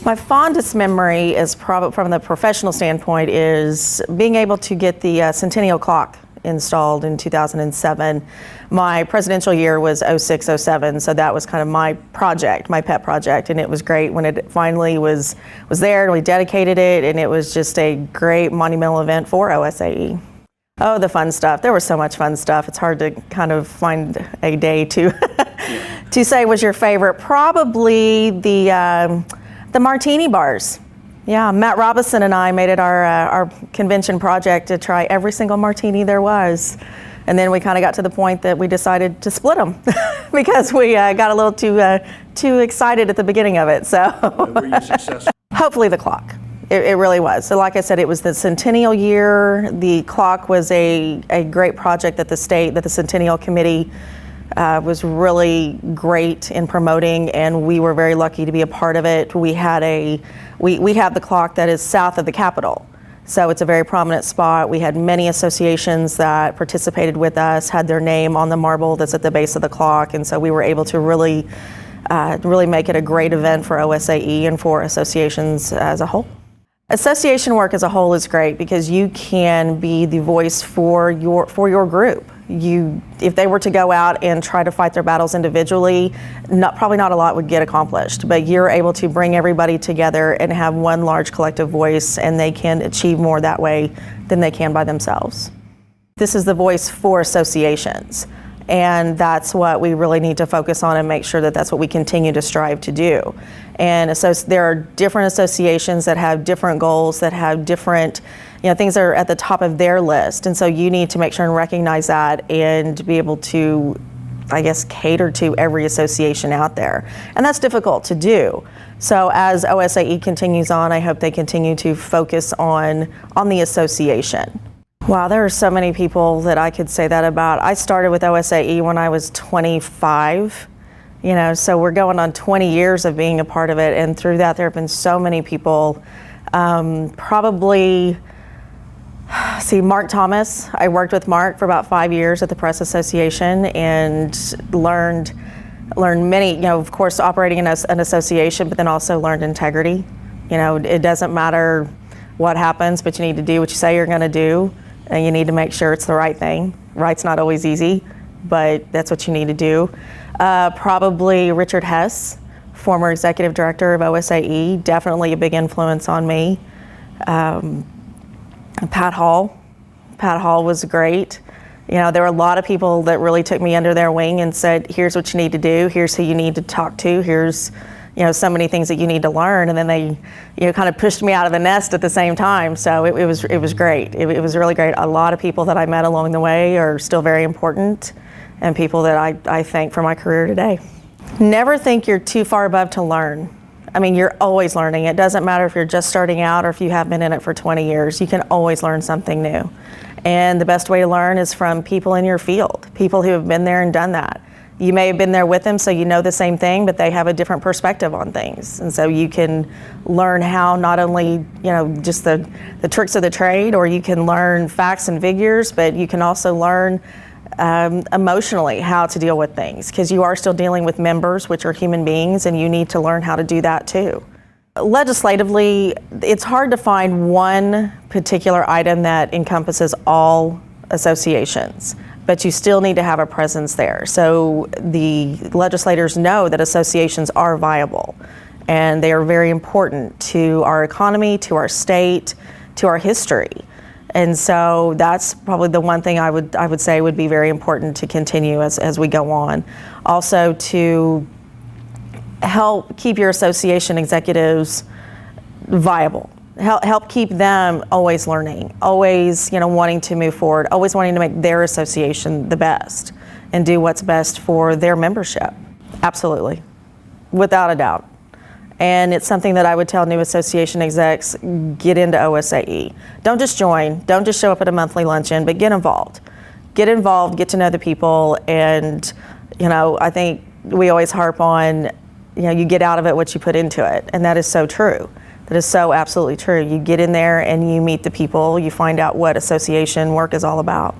My fondest memory is probably from the professional standpoint is being able to get the centennial clock installed in 2007. My presidential year was 06-07, so that was kind of my project, my pet project, and it was great when it finally was there and we dedicated it, and it was just a great monumental event for OSAE. Oh, the fun stuff. There was so much fun stuff. It's hard to kind of find a day to to say was your favorite. Probably the martini bars. Yeah, Matt Robinson and I made it our convention project to try every single martini there was. And then we kind of got to the point that we decided to split them because we got a little too excited at the beginning of it. So Were you successful? Hopefully the clock. It really was. So like I said, it was the centennial year. The clock was a great project that the Centennial Committee was really great in promoting, and we were very lucky to be a part of it. We have the clock that is south of the Capitol, so it's a very prominent spot. We had many associations that participated with us, had their name on the marble that's at the base of the clock, and so we were able to really make it a great event for OSAE and for associations as a whole. Association work as a whole is great because you can be the voice for your group. If they were to go out and try to fight their battles individually, probably not a lot would get accomplished, but you're able to bring everybody together and have one large collective voice, and they can achieve more that way than they can by themselves. This is the voice for associations, and that's what we really need to focus on and make sure that that's what we continue to strive to do. And there are different associations that have different goals, that have different things that are at the top of their list. And so you need to make sure and recognize that and be able to, I guess, cater to every association out there. And that's difficult to do. So as OSAE continues on, I hope they continue to focus on the association. Wow, there are so many people that I could say that about. I started with OSAE when I was 25. So we're going on 20 years of being a part of it, and through that there have been so many people. Mark Thomas. I worked with Mark for about 5 years at the Press Association and learned many, of course, operating in an association, but then also learned integrity. It doesn't matter what happens, but you need to do what you say you're going to do, and you need to make sure it's the right thing. Right's not always easy, but that's what you need to do. Probably Richard Hess, former executive director of OSAE, definitely a big influence on me. Pat Hall was great. There were a lot of people that really took me under their wing and said, here's what you need to do, here's who you need to talk to, here's so many things that you need to learn, and then they kind of pushed me out of the nest at the same time. So it was great. It was really great. A lot of people that I met along the way are still very important, and people that I thank for my career today. Never think you're too far above to learn. I mean, you're always learning. It doesn't matter if you're just starting out or if you have been in it for 20 years. You can always learn something new. And the best way to learn is from people in your field, people who have been there and done that. You may have been there with them, so you know the same thing, but they have a different perspective on things. And so you can learn how not only, just the tricks of the trade, or you can learn facts and figures, but you can also learn emotionally how to deal with things, because you are still dealing with members, which are human beings, and you need to learn how to do that too. Legislatively, it's hard to find one particular item that encompasses all associations, but you still need to have a presence there. So the legislators know that associations are viable, and they are very important to our economy, to our state, to our history. And so that's probably the one thing I would say would be very important to continue as we go on. Also, to help keep your association executives viable. Help keep them always learning, always wanting to move forward, always wanting to make their association the best and do what's best for their membership. Absolutely, without a doubt. And it's something that I would tell new association execs: get into OSAE. Don't just join, don't just show up at a monthly luncheon, but get involved. Get involved, get to know the people, and I think we always harp on, you get out of it what you put into it, and that is so true. That is so absolutely true. You get in there and you meet the people, you find out what association work is all about.